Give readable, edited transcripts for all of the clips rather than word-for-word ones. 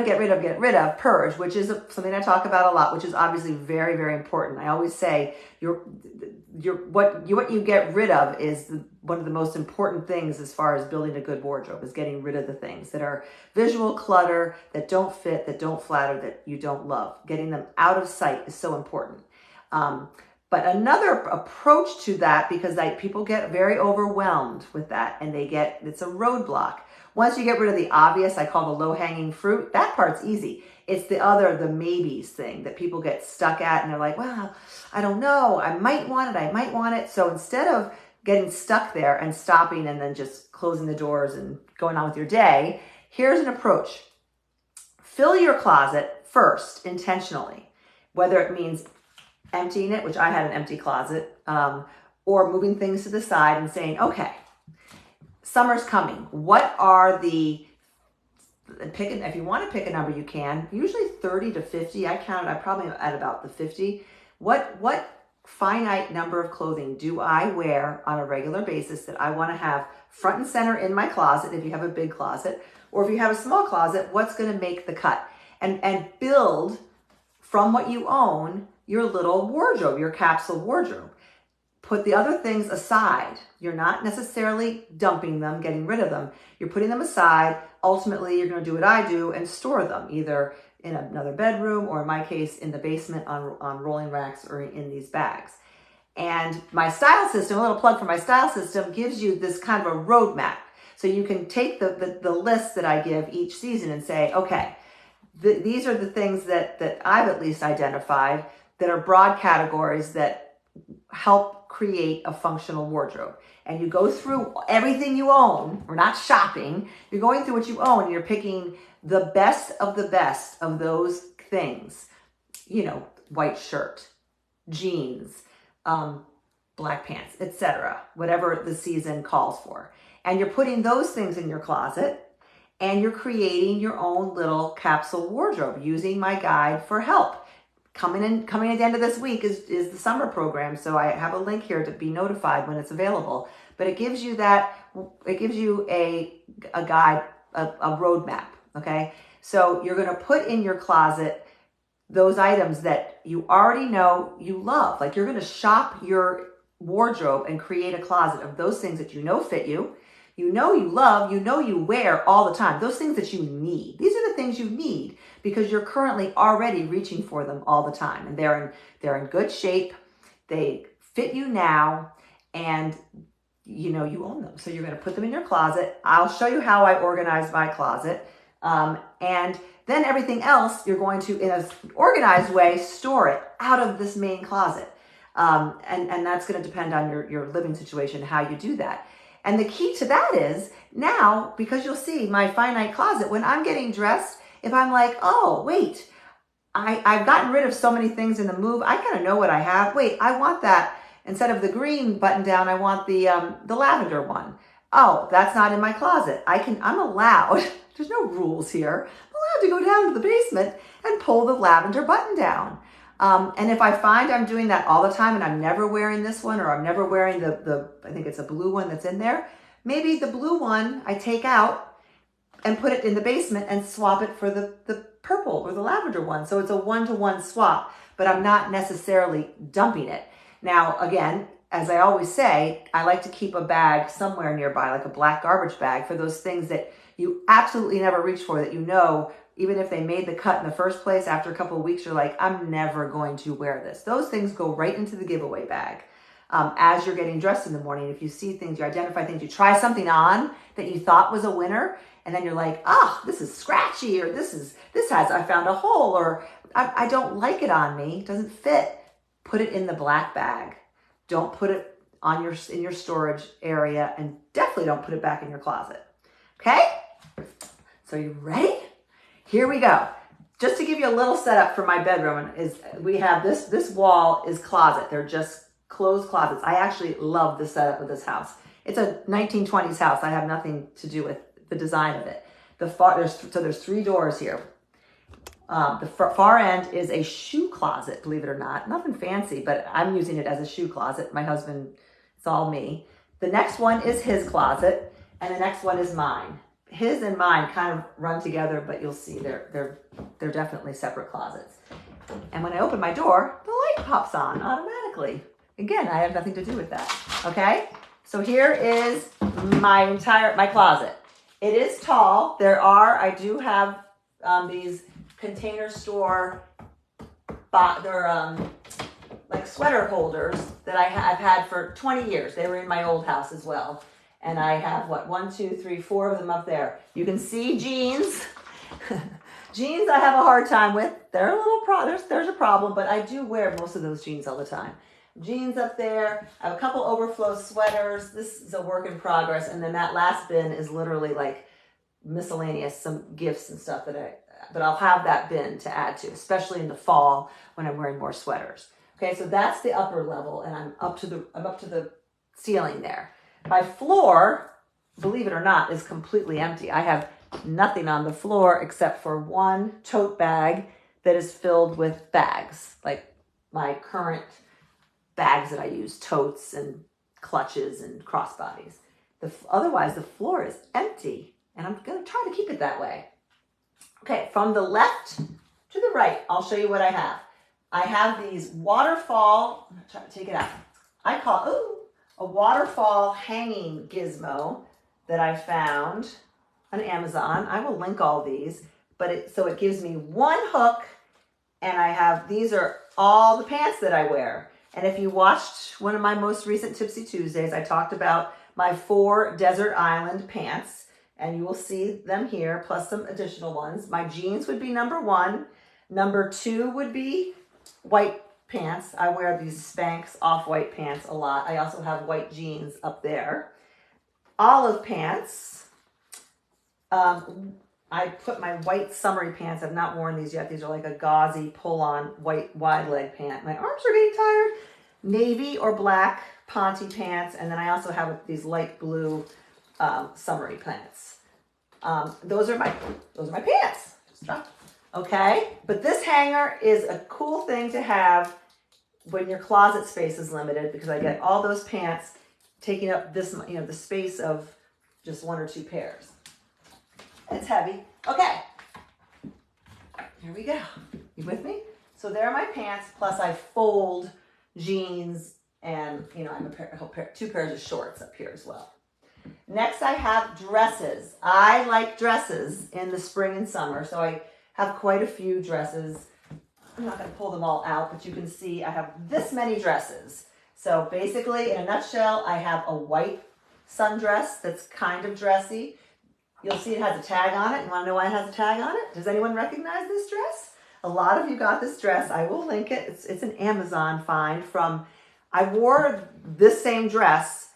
get rid of, purge, which is something I talk about a lot, which is obviously very, very important. I always say what you get rid of is one of the most important things as far as building a good wardrobe, is getting rid of the things that are visual clutter, that don't fit, that don't flatter, that you don't love. Getting them out of sight is so important. But another approach to that, because people get very overwhelmed with that, and it's a roadblock. Once you get rid of the obvious, I call the low-hanging fruit, that part's easy. It's the maybes thing that people get stuck at, and they're like, well, I don't know, I might want it. So instead of getting stuck there and stopping and then just closing the doors and going on with your day, here's an approach. Fill your closet first, intentionally, whether it means emptying it, which I had an empty closet, or moving things to the side and saying, okay, summer's coming. What are if you want to pick a number, you can. Usually 30 to 50. I probably at about the 50. What finite number of clothing do I wear on a regular basis that I want to have front and center in my closet, if you have a big closet, or if you have a small closet, what's going to make the cut? And build from what you own your little wardrobe, your capsule wardrobe. Put the other things aside. You're not necessarily dumping them, getting rid of them. You're putting them aside. Ultimately, you're going to do what I do and store them either in another bedroom, or in my case, in the basement on rolling racks, or in these bags. And my style system, a little plug for my style system, gives you this kind of a roadmap. So you can take the list that I give each season and say, okay, these are the things that I've at least identified that are broad categories that help create a functional wardrobe. And you go through everything you own. We're not shopping. You're going through what you own, and you're picking the best of those things. White shirt, jeans, black pants, etc., whatever the season calls for. And you're putting those things in your closet, and you're creating your own little capsule wardrobe using my guide for help. Coming at the end of this week is the summer program, so I have a link here to be notified when it's available. But it gives you a guide, a roadmap, okay? So you're going to put in your closet those items that you already know you love. Like, you're going to shop your wardrobe and create a closet of those things that you know fit you, you love, you wear all the time. Those things that you need. These are the things you need because you're currently already reaching for them all the time. And they're in good shape. They fit you now, and you own them. So you're going to put them in your closet. I'll show you how I organize my closet. And then everything else, you're going to, in an organized way, store it out of this main closet. And that's going to depend on your living situation, how you do that. And the key to that is now, because you'll see my finite closet, when I'm getting dressed, if I'm like, oh, wait, I've gotten rid of so many things in the move. I kind of know what I have. Wait, I want that. Instead of the green button down, I want the lavender one. Oh, that's not in my closet. I'm allowed, there's no rules here. I'm allowed to go down to the basement and pull the lavender button down. And if I find I'm doing that all the time and I'm never wearing this one, or I'm never wearing I think it's a blue one that's in there, maybe the blue one I take out and put it in the basement and swap it for the purple or the lavender one. So it's a one-to-one swap, but I'm not necessarily dumping it. Now, again, as I always say, I like to keep a bag somewhere nearby, like a black garbage bag, for those things that you absolutely never reach for, that even if they made the cut in the first place, after a couple of weeks, you're like, I'm never going to wear this. Those things go right into the giveaway bag. As you're getting dressed in the morning, if you see things, you identify things, you try something on that you thought was a winner, and then you're like, this is scratchy, or I found a hole, or I don't like it on me, it doesn't fit. Put it in the black bag. Don't put it in your storage area, and definitely don't put it back in your closet. Okay? So you ready? Here we go. Just to give you a little setup for my bedroom, we have this wall is closet. They're just closed closets. I actually love the setup of this house. It's a 1920s house. I have nothing to do with the design of it. There's 3 doors here. The far end is a shoe closet, believe it or not. Nothing fancy, but I'm using it as a shoe closet. My husband, it's all me. The next one is his closet, and the next one is mine. his and mine kind of run together, but you'll see they're definitely separate closets. And when I open my door, the light pops on automatically. Again, I have nothing to do with that. Okay? So here is my closet. It is tall. I do have these Container Store, they're like sweater holders that I've had for 20 years. They were in my old house as well. And I have, 1, 2, 3, 4 of them up there. You can see jeans. Jeans I have a hard time with. They're a little there's a problem, but I do wear most of those jeans all the time. Jeans up there. I have a couple overflow sweaters. This is a work in progress. And then that last bin is literally like miscellaneous, some gifts and stuff but I'll have that bin to add to, especially in the fall when I'm wearing more sweaters. Okay, so that's the upper level, and I'm up to the ceiling there. My floor, believe it or not, is completely empty. I have nothing on the floor except for one tote bag that is filled with bags, like my current bags that I use, totes and clutches and crossbodies. Otherwise, the floor is empty, and I'm going to try to keep it that way. Okay, from the left to the right, I'll show you what I have. I have these waterfall, I'm going to try to take it out. I call a waterfall hanging gizmo that I found on Amazon. I will link all these, so it gives me one hook, and these are all the pants that I wear. And if you watched one of my most recent Tipsy Tuesdays, I talked about my 4 Desert Island pants, and you will see them here, plus some additional ones. My jeans would be number 1. Number 2 would be white pants. I wear these Spanx off-white pants a lot. I also have white jeans up there. Olive pants. I put my white summery pants. I've not worn these yet. These are like a gauzy pull-on white wide leg pant. My arms are getting tired. Navy or black Ponte pants. And then I also have these light blue summery pants. Those are my pants. Just dropped. Okay, but this hanger is a cool thing to have when your closet space is limited, because I get all those pants taking up this, the space of just 1 or 2 pairs. It's heavy. Okay, here we go. You with me? So there are my pants, plus I fold jeans, and I have 2 pairs of shorts up here as well. Next, I have dresses. I like dresses in the spring and summer, so I have quite a few dresses. I'm not going to pull them all out, but you can see I have this many dresses. So basically, in a nutshell, I have a white sundress that's kind of dressy. You'll see it has a tag on it. You want to know why it has a tag on it? Does anyone recognize this dress? A lot of you got this dress. I will link it. It's an Amazon find I wore this same dress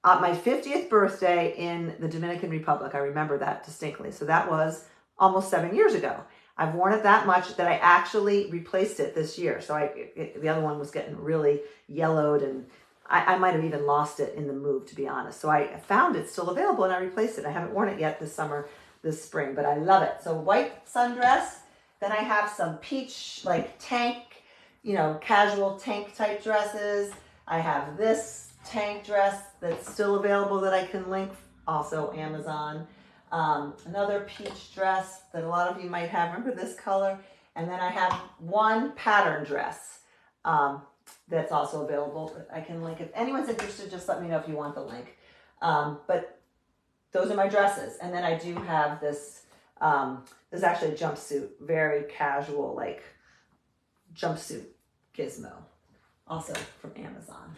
on my 50th birthday in the Dominican Republic. I remember that distinctly. So that was almost 7 years ago. I've worn it that much that I actually replaced it this year. So the other one was getting really yellowed, and I might have even lost it in the move, to be honest. So I found it still available, and I replaced it. I haven't worn it yet this spring, but I love it. So white sundress. Then I have some peach, like tank, casual tank type dresses. I have this tank dress that's still available that I can link, also Amazon. Another peach dress that a lot of you might have. Remember this color? And then I have one pattern dress that's also available. I can link. If anyone's interested, just let me know if you want the link. But those are my dresses. And then I do have this, this is actually a jumpsuit, very casual, like jumpsuit gizmo, also from Amazon.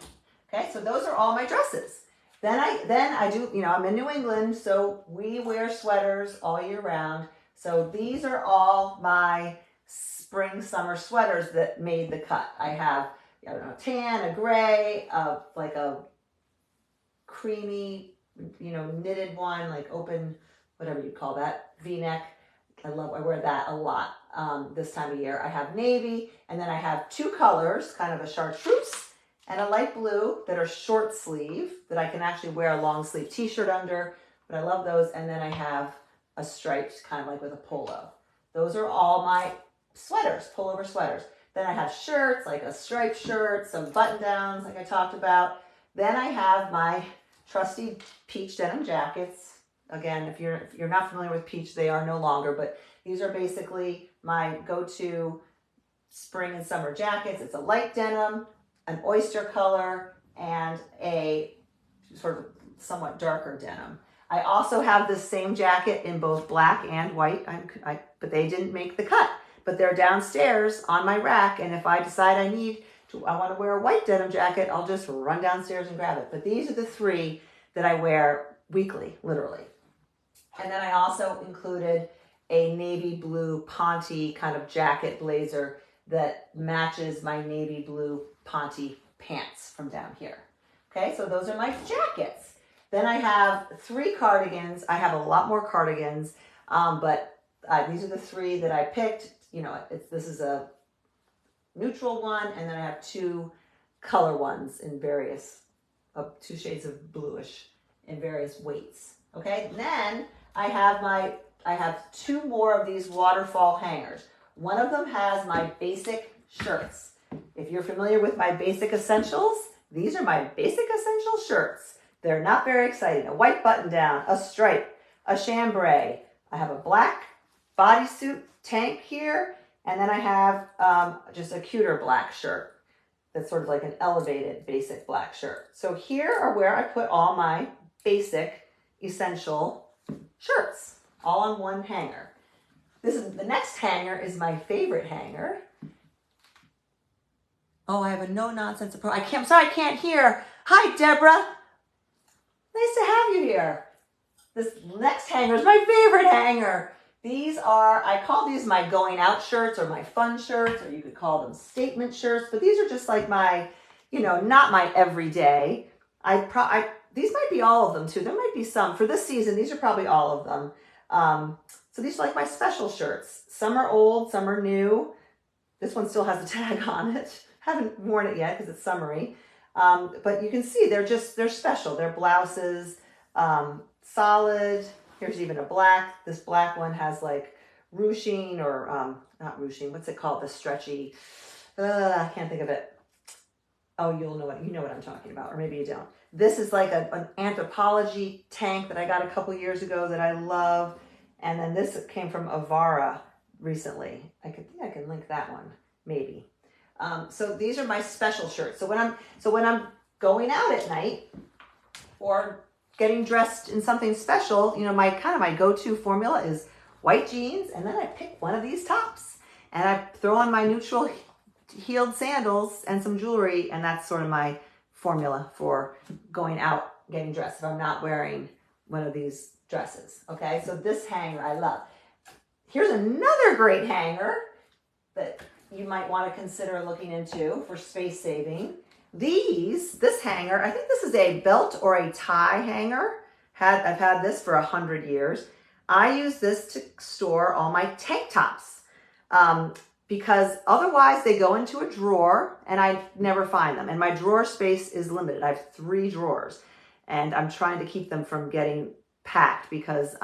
Okay, so those are all my dresses. Then I do, I'm in New England, so we wear sweaters all year round. So these are all my spring, summer sweaters that made the cut. I have, a tan, a gray, like a creamy, knitted one, like open, whatever you call that, V-neck. I wear that a lot this time of year. I have navy, and then I have 2 colors, kind of a chartreuse and a light blue that are short sleeve that I can actually wear a long sleeve t-shirt under, but I love those. And then I have a striped, kind of like with a polo. Those are all my sweaters, pullover sweaters. Then I have shirts, like a striped shirt, some button downs like I talked about. Then I have my trusty peach denim jackets. Again, if you're not familiar with peach, they are no longer, but these are basically my go-to spring and summer jackets. It's a light denim, an oyster color, and a sort of somewhat darker denim. I also have this same jacket in both black and white, but they didn't make the cut. But they're downstairs on my rack, and if I decide I want to wear a white denim jacket, I'll just run downstairs and grab it. But these are the three that I wear weekly, literally. And then I also included a navy blue ponte kind of jacket blazer that matches my navy blue ponte pants from down here. Okay, so those are my jackets. Then I have 3 cardigans. I have a lot more cardigans, but these are the 3 that I picked. You know, this is a neutral one, and then I have 2 color ones in various, 2 shades of bluish in various weights. Okay, and then I have 2 more of these waterfall hangers. One of them has my basic shirts. If you're familiar with my basic essentials, these are my basic essential shirts. They're not very exciting. A white button down, a stripe, a chambray. I have a black bodysuit tank here, and then I have just a cuter black shirt that's sort of like an elevated basic black shirt. So here are where I put all my basic essential shirts, all on one hanger. The next hanger is my favorite hanger. Oh, I have a no-nonsense approach. I'm sorry, I can't hear. Hi, Deborah. Nice to have you here. This next hanger is my favorite hanger. These are, I call these my going out shirts or my fun shirts, or you could call them statement shirts, but these are just like my, not my everyday. These might be all of them too. There might be some. For this season, these are probably all of them. So these are like my special shirts. Some are old, some are new. This one still has a tag on it. Haven't worn it yet because it's summery. But you can see they're special. They're blouses, solid. Here's even a black. This black one has like ruching or not ruching. What's it called? The stretchy. I can't think of it. Oh, you know what I'm talking about, or maybe you don't. This is like an anthropology tank that I got a couple years ago that I love. And then this came from Avara recently. I think I can link that one, maybe. So these are my special shirts. So when I'm going out at night or getting dressed in something special, my go-to formula is white jeans, and then I pick one of these tops and I throw on my neutral heeled sandals and some jewelry, and that's sort of my formula for going out getting dressed if I'm not wearing one of these dresses. Okay, so this hanger I love. Here's another great hanger that you might want to consider looking into for space saving. This hanger, I think this is a belt or a tie hanger. I've had this for 100 years. I use this to store all my tank tops because otherwise they go into a drawer and I never find them. And my drawer space is limited. I have 3 drawers and I'm trying to keep them from getting packed because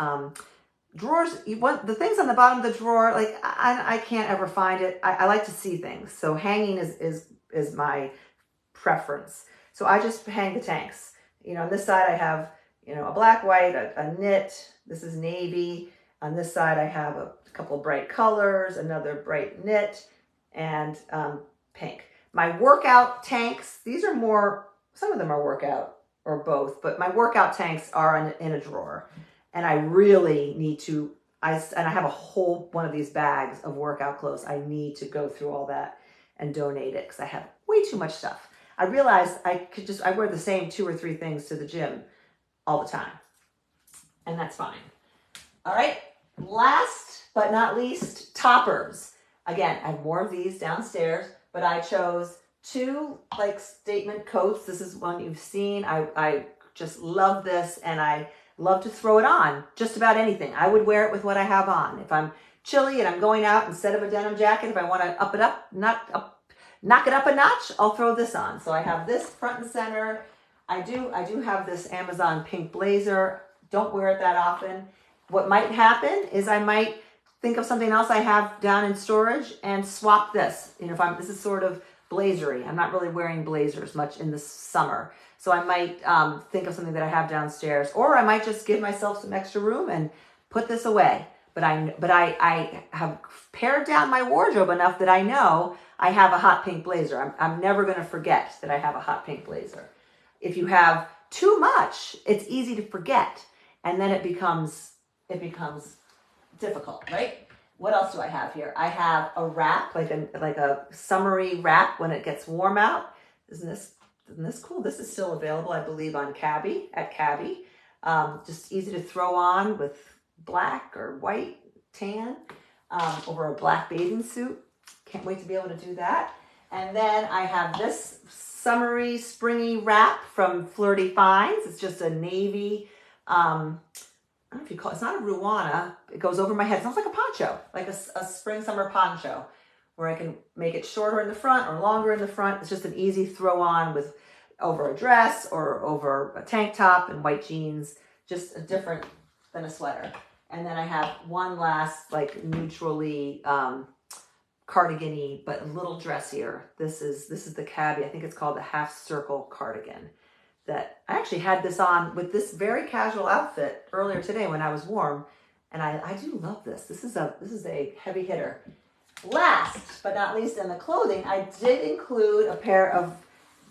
drawers, the things on the bottom of the drawer, like I can't ever find it. I like to see things. So hanging is my preference. So I just hang the tanks. On this side I have, a black, white, a knit. This is navy. On this side I have a couple of bright colors, another bright knit, and pink. My workout tanks, these are more, some of them are workout or both, but my workout tanks are in a drawer. And I really need to, I have a whole one of these bags of workout clothes. I need to go through all that and donate it because I have way too much stuff. I realized I wear the same 2 or 3 things to the gym all the time. And that's fine. All right, last but not least, toppers. Again, I have more of these downstairs, but I chose 2 like statement coats. This is one you've seen. I just love this, and I love to throw it on just about anything. I would wear it with what I have on. If I'm chilly and I'm going out, instead of a denim jacket, if I want to knock it up a notch, I'll throw this on. So I have this front and center. I do have this Amazon pink blazer. Don't wear it that often. What might happen is I might think of something else I have down in storage and swap this. This is sort of blazery. I'm not really wearing blazers much in the summer. So I might think of something that I have downstairs, or I might just give myself some extra room and put this away. But I have pared down my wardrobe enough that I know I have a hot pink blazer. I'm never going to forget that I have a hot pink blazer. If you have too much, it's easy to forget, and then it becomes difficult, right? What else do I have here? I have a wrap, like a summery wrap when it gets warm out. Isn't this cool? This is still available, I believe, on Cabby, at Cabby. Just easy to throw on with black or white, tan, over a black bathing suit. Can't wait to be able to do that. And then I have this summery, springy wrap from Flirty Finds. It's just a navy, I don't know if you call it, it's not a ruana. It goes over my head. It sounds like a poncho, like a spring summer poncho, where I can make it shorter in the front or longer in the front. It's just an easy throw on with over a dress or over a tank top and white jeans, just a different than a sweater. And then I have one last like neutrally cardigan-y, but a little dressier. This is the Cabby. I think it's called the half circle cardigan. That I actually had this on with this very casual outfit earlier today when I was warm, and I do love this. This is a heavy hitter. Last but not least, in the clothing, I did include a pair of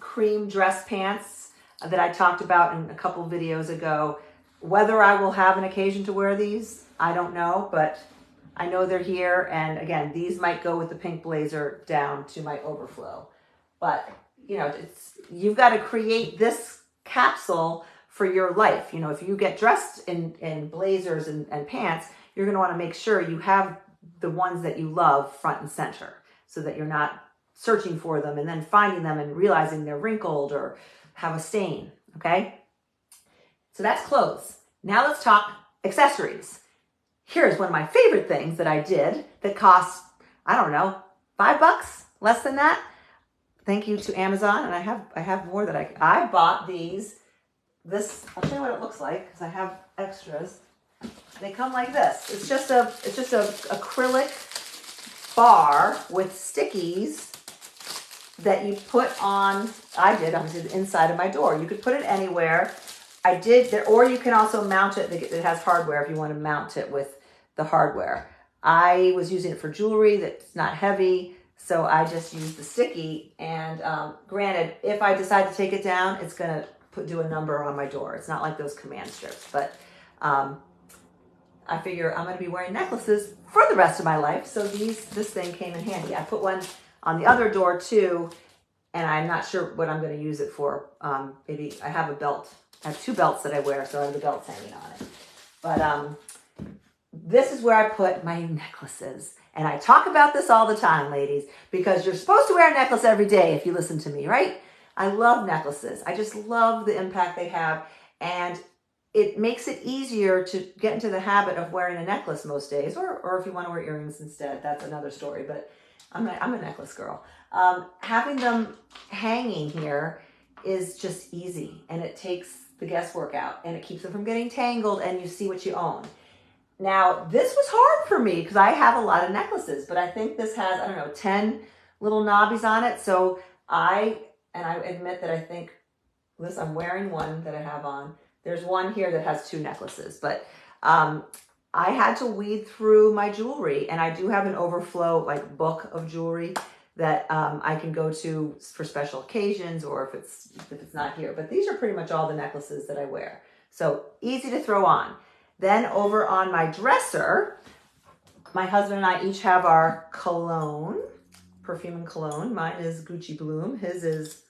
cream dress pants that I talked about in a couple videos ago. Whether I will have an occasion to wear these, I don't know, but I know they're here. And again, these might go with the pink blazer down to my overflow. But you know, you've got to create this capsule for your life. You know, if you get dressed in blazers and pants, you're going to want to make sure you have the ones that you love front and center, so that you're not searching for them and then finding them and realizing they're wrinkled or have a stain. Okay, so that's clothes. Now let's talk accessories. Here's one of my favorite things that I did that cost, I don't know, $5, less than that. Thank you to Amazon, and I have more that I bought these. This, I'll show you what it looks like because I have extras. They come like this. It's just a acrylic bar with stickies that you put on. I did obviously the inside of my door. You could put it anywhere. I did there, or you can also mount it. It has hardware if you want to mount it with the hardware. I was using it for jewelry that's not heavy. So I just used the sticky, and granted, if I decide to take it down, it's going to do a number on my door. It's not like those command strips, but I figure I'm going to be wearing necklaces for the rest of my life, so this thing came in handy. I put one on the other door too, and I'm not sure what I'm going to use it for. Maybe I have a belt. I have 2 belts that I wear, so I have the belts hanging on it. But this is where I put my necklaces. And I talk about this all the time, ladies, because you're supposed to wear a necklace every day if you listen to me, right? I love necklaces. I just love the impact they have. And it makes it easier to get into the habit of wearing a necklace most days, or if you want to wear earrings instead, that's another story. But I'm a necklace girl. Having them hanging here is just easy, and it takes the guesswork out, and it keeps them from getting tangled, and you see what you own. Now, this was hard for me because I have a lot of necklaces, but I think this has, I don't know, 10 little knobbies on it. So I admit that I think this, I'm wearing one that I have on. There's one here that has 2 necklaces, but I had to weed through my jewelry, and I do have an overflow like book of jewelry that I can go to for special occasions, or if it's not here. But these are pretty much all the necklaces that I wear. So easy to throw on. Then over on my dresser, my husband and I each have our cologne, perfume and cologne. Mine is Gucci Bloom. His is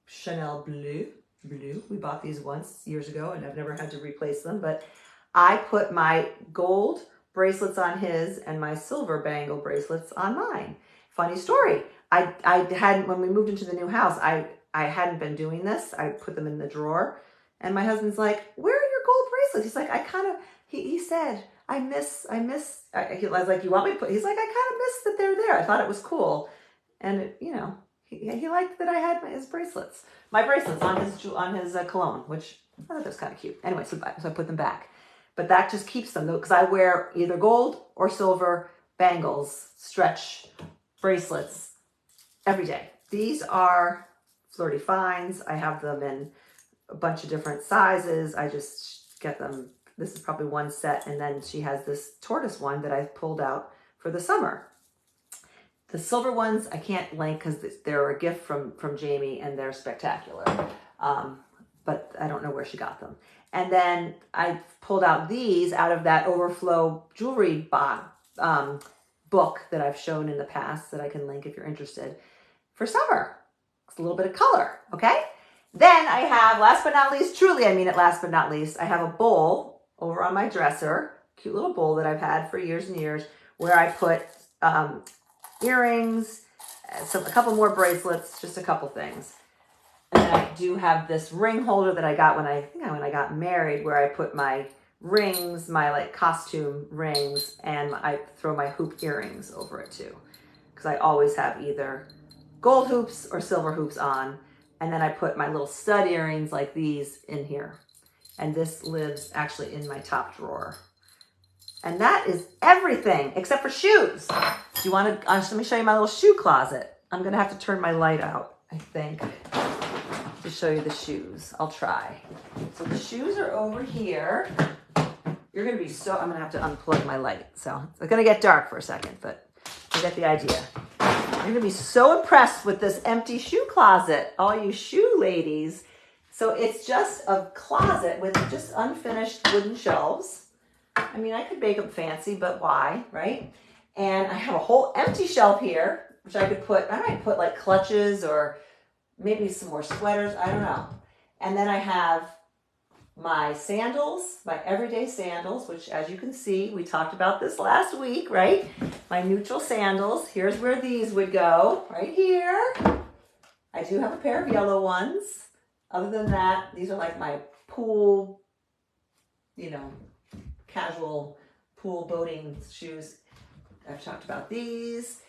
Chanel Bleu. We bought these once years ago, and I've never had to replace them. But I put my gold bracelets on his and my silver bangle bracelets on mine. Funny story. I hadn't, when we moved into the new house, I hadn't been doing this. I put them in the drawer, and my husband's like, "Where are your gold bracelets?" He's like, he said, I was like, "You want me to put?" He's like, "I kind of miss that they're there. I thought it was cool." And he liked that I had my bracelets on his cologne, which I thought that was kind of cute. Anyway, so I put them back. But that just keeps them, though, because I wear either gold or silver bangles, stretch bracelets every day. These are Flirty Finds. I have them in a bunch of different sizes. I just get them. This is probably one set. And then she has this tortoise one that I've pulled out for the summer. The silver ones I can't link because they're a gift from Jamie and they're spectacular. But I don't know where she got them. And then I pulled out these out of that Overflow jewelry book that I've shown in the past that I can link if you're interested for summer. It's a little bit of color, okay? Then I have, last but not least, truly I mean it last but not least, I have a bowl over on my dresser, cute little bowl that I've had for years and years, where I put earrings, a couple more bracelets, just a couple things. And then I do have this ring holder that I got when I got married, where I put my rings, my like costume rings, and I throw my hoop earrings over it too. Because I always have either gold hoops or silver hoops on. And then I put my little stud earrings like these in here. And this lives actually in my top drawer. And that is everything except for shoes. Do you want to, let me show you my little shoe closet. I'm going to have to turn my light out, I think, to show you the shoes. I'll try. So the shoes are over here. You're going to be so, I'm going to have to unplug my light. So it's going to get dark for a second, but you get the idea. You're going to be so impressed with this empty shoe closet, all you shoe ladies. So it's just a closet with just unfinished wooden shelves. I mean, I could make them fancy, but why, right? And I have a whole empty shelf here, which I might put like clutches or maybe some more sweaters, I don't know. And then I have my sandals, my everyday sandals, which as you can see, we talked about this last week, right? My neutral sandals. Here's where these would go, right here. I do have a pair of yellow ones. Other than that, these are like my pool, casual pool boating shoes. I've talked about these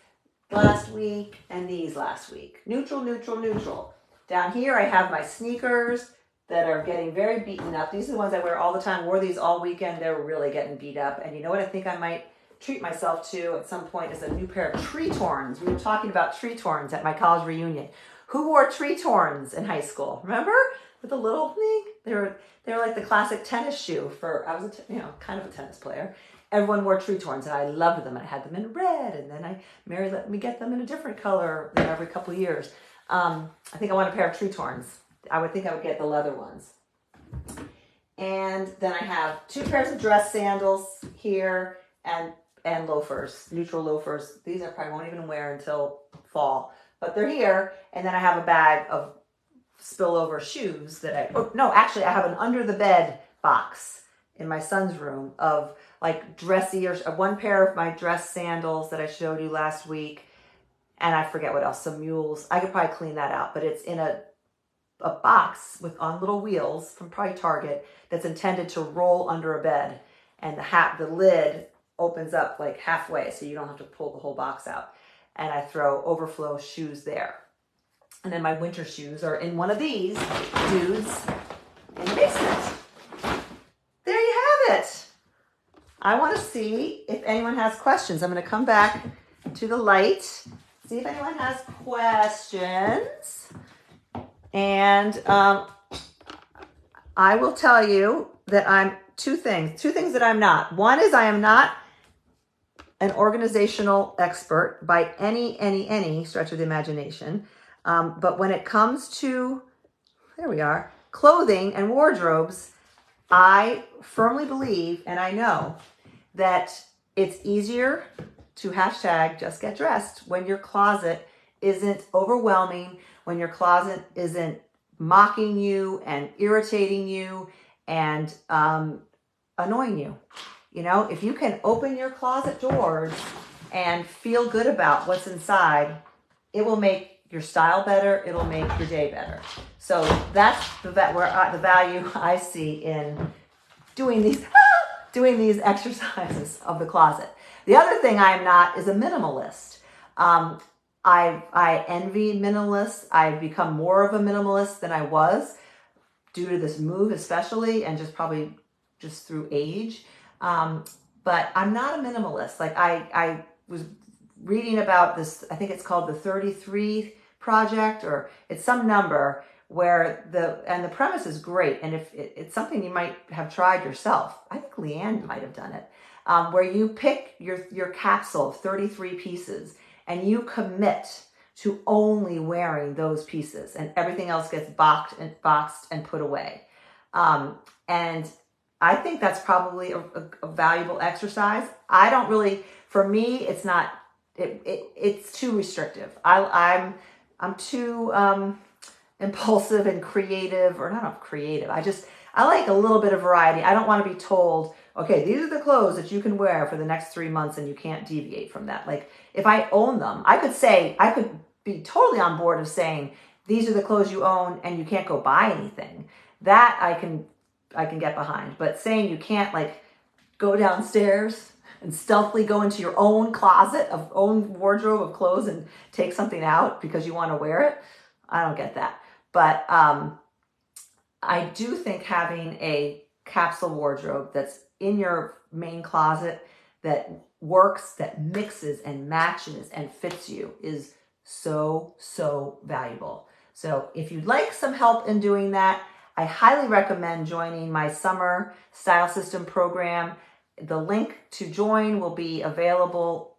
last week and these last week. Neutral, neutral, neutral. Down here I have my sneakers that are getting very beaten up. These are the ones I wear all the time. Wore these all weekend. They're really getting beat up. And you know what I think I might treat myself to at some point is a new pair of Tretorns. We were talking about Tretorns at my college reunion. Who wore Tretorns in high school? Remember? With the little thing? They're like the classic tennis shoe for, I was kind of a tennis player. Everyone wore Tretorns and I loved them. I had them in red and then Mary let me get them in a different color every couple of years. I think I want a pair of Tretorns. I would think I would get the leather ones. And then I have 2 pairs of dress sandals here and loafers, neutral loafers. These I probably won't even wear until fall, but they're here. And then I have a bag of spillover shoes that I have an under the bed box in my son's room of like dressier, one pair of my dress sandals that I showed you last week. And I forget what else, some mules. I could probably clean that out, but it's in a box on little wheels from probably Target that's intended to roll under a bed. And the lid opens up like halfway so you don't have to pull the whole box out. And I throw overflow shoes there. And then my winter shoes are in one of these dudes in the basement. There you have it. I want to see if anyone has questions. I'm going to come back to the light, see if anyone has questions. And I will tell you that I'm two things that I'm not. One is I am not an organizational expert by any stretch of the imagination. But when it comes to, there we are, clothing and wardrobes, I firmly believe, and I know, that it's easier to hashtag just get dressed when your closet isn't overwhelming, when your closet isn't mocking you and irritating you and annoying you. If you can open your closet doors and feel good about what's inside, it will make your style better. It'll make your day better. So that's the value I see in doing these exercises of the closet. The other thing I am not is a minimalist. I envy minimalists. I've become more of a minimalist than I was due to this move, especially, and probably through age. But I'm not a minimalist. Like I was reading about this, I think it's called the 33 project, or it's some number where the premise is great. And if it's something you might have tried yourself, I think Leanne might have done it, where you pick your capsule of 33 pieces and you commit to only wearing those pieces, and everything else gets boxed and put away. And I think that's probably a valuable exercise. I don't really, for me, it's not, it's too restrictive. I'm too impulsive and creative, or not creative. I like a little bit of variety. I don't want to be told, okay, these are the clothes that you can wear for the next 3 months and you can't deviate from that. Like, if I own them, I could be totally on board of saying, these are the clothes you own and you can't go buy anything. That I can get behind. But saying you can't, like, go downstairs and stealthily go into your own closet of own wardrobe of clothes and take something out because you want to wear it, I don't get that. But I do think having a capsule wardrobe that's in your main closet that works, that mixes and matches and fits you is so valuable. So if you'd like some help in doing that, I highly recommend joining my summer style system program. The link to join will be available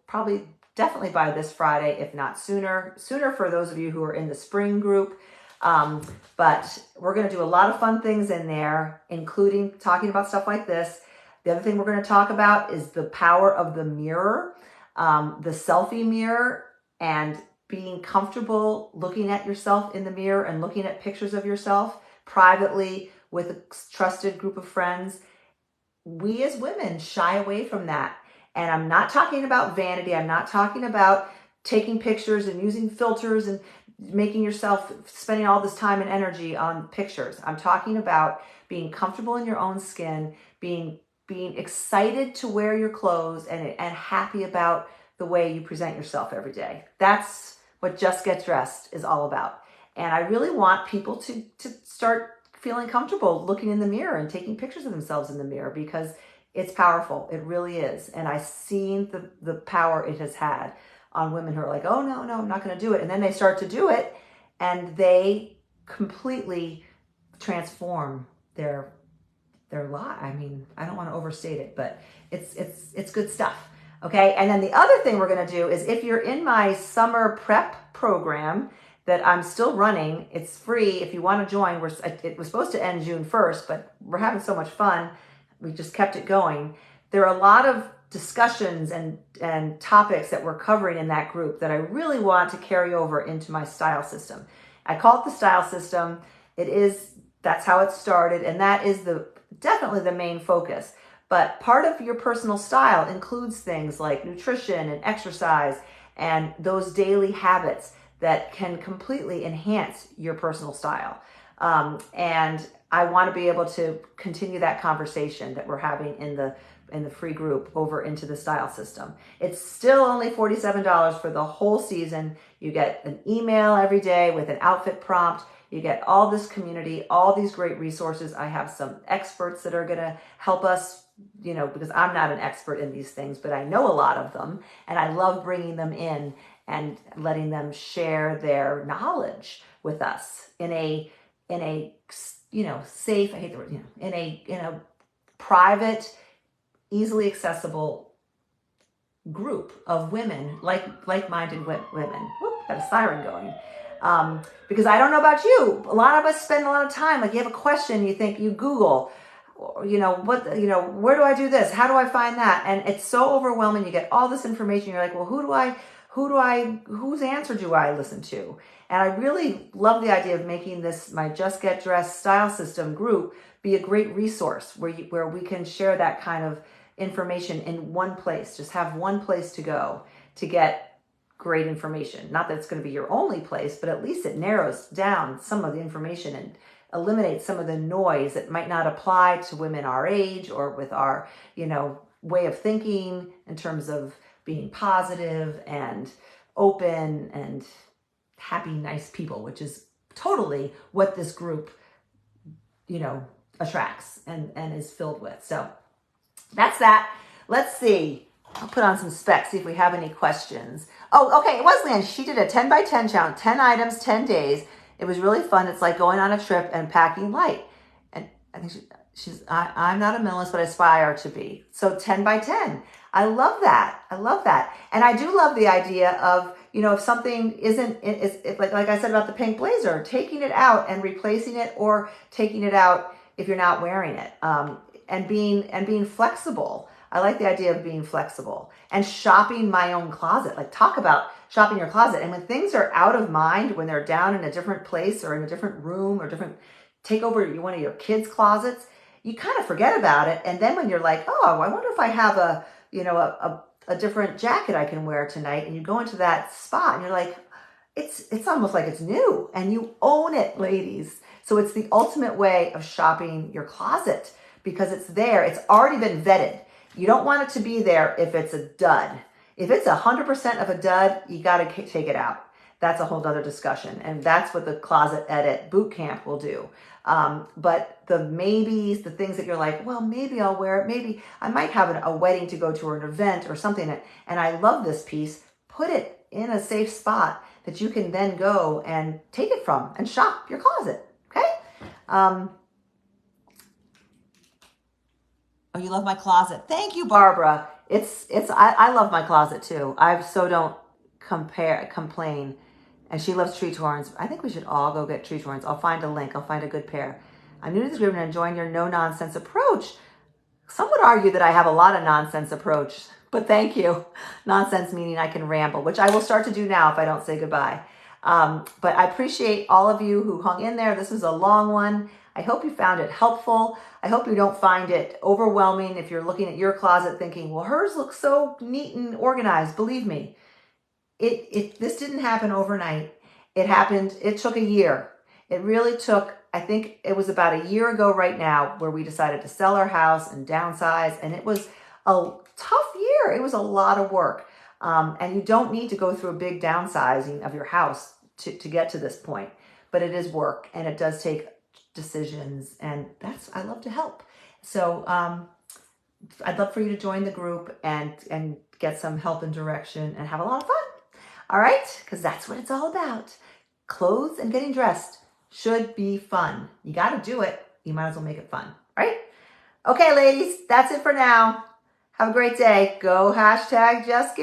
definitely by this Friday, if not sooner for those of you who are in the spring group. But we're going to do a lot of fun things in there, including talking about stuff like this. The other thing we're going to talk about is the power of the mirror, the selfie mirror, and being comfortable looking at yourself in the mirror and looking at pictures of yourself privately with a trusted group of friends. We as women shy away from that. And I'm not talking about vanity. I'm not talking about taking pictures and using filters and making yourself spending all this time and energy on pictures. I'm talking about being comfortable in your own skin, being excited to wear your clothes and happy about the way you present yourself every day. That's what Just Get Dressed is all about. And I really want people to start feeling comfortable looking in the mirror and taking pictures of themselves in the mirror, because it's powerful. It really is. And I've seen the power it has had on women who are like, oh, no, I'm not going to do it. And then they start to do it and they completely transform their life. I mean, I don't want to overstate it, but it's good stuff. Okay. And then the other thing we're going to do is, if you're in my summer prep program that I'm still running, it's free. If you want to join, it was supposed to end June 1st, but we're having so much fun. We just kept it going. There are a lot of discussions and topics that we're covering in that group that I really want to carry over into my style system. I call it the style system. That's how it started. And that is definitely the main focus. But part of your personal style includes things like nutrition and exercise and those daily habits that can completely enhance your personal style. And I want to be able to continue that conversation that we're having in the free group over into the style system. It's still only $47 for the whole season. You get an email every day with an outfit prompt. You get all this community, all these great resources. I have some experts that are going to help us, because I'm not an expert in these things, but I know a lot of them, and I love bringing them in and letting them share their knowledge with us in a safe, I hate the word, in a private, easily accessible group of women, like-minded women. Whoop, got a siren going. Because I don't know about you, a lot of us spend a lot of time, like, you have a question, you Google, where do I do this? How do I find that? And it's so overwhelming. You get all this information. You're like, well, whose answer do I listen to? And I really love the idea of making this, my Just Get Dressed style system group, be a great resource where we can share that kind of information in one place. Just have one place to go to get great information. Not that it's going to be your only place, but at least it narrows down some of the information and eliminates some of the noise that might not apply to women our age or with our, way of thinking in terms of being positive and open and happy, nice people, which is totally what this group, attracts and is filled with. So that's that. Let's see. I'll put on some specs, see if we have any questions. Oh, okay, it was Lan. She did a 10 by 10 challenge, 10 items, 10 days. It was really fun. It's like going on a trip and packing light. And I think I'm not a minimalist, but I aspire to be. So 10 by 10. I love that. I love that. And I do love the idea of, you know, if something isn't, it's like I said about the pink blazer, taking it out and replacing it, or taking it out if you're not wearing it, and being flexible. I like the idea of being flexible and shopping my own closet. Like, talk about shopping your closet. And when things are out of mind, when they're down in a different place or in a different room or different, take over one of your kids' closets, you kind of forget about it. And then when you're like, oh, I wonder if I have a different jacket I can wear tonight, and you go into that spot and you're like, it's almost like it's new, and you own it, ladies. So it's the ultimate way of shopping your closet, because it's there. It's already been vetted. You don't want it to be there if it's a dud. If it's 100% of a dud, you got to take it out. That's a whole other discussion. And that's what the Closet Edit Bootcamp will do. But the maybes, the things that you're like, well, maybe I'll wear it. Maybe I might have a wedding to go to, or an event or something. And I love this piece. Put it in a safe spot that you can then go and take it from and shop your closet. Okay? Oh, you love my closet. Thank you, Barbara. I love my closet too. I so don't complain. And she loves tree torns. I think we should all go get tree torns. I'll find a link. I'll find a good pair. I'm new to this group and enjoying your no nonsense approach. Some would argue that I have a lot of nonsense approach, but thank you. Nonsense meaning I can ramble, which I will start to do now if I don't say goodbye. But I appreciate all of you who hung in there. This was a long one. I hope you found it helpful. I hope you don't find it overwhelming if you're looking at your closet thinking, well, hers looks so neat and organized. Believe me, this didn't happen overnight. It took a year. It really took, I think it was about a year ago right now, where we decided to sell our house and downsize. And it was a tough year. It was a lot of work. And you don't need to go through a big downsizing of your house to get to this point, but it is work, and it does take decisions, and I love to help. So I'd love for you to join the group and get some help and direction and have a lot of fun. All right? Because that's what it's all about. Clothes and getting dressed should be fun. You got to do it. You might as well make it fun. All right? Okay, ladies, that's it for now. Have a great day. Go #JustGetDressed.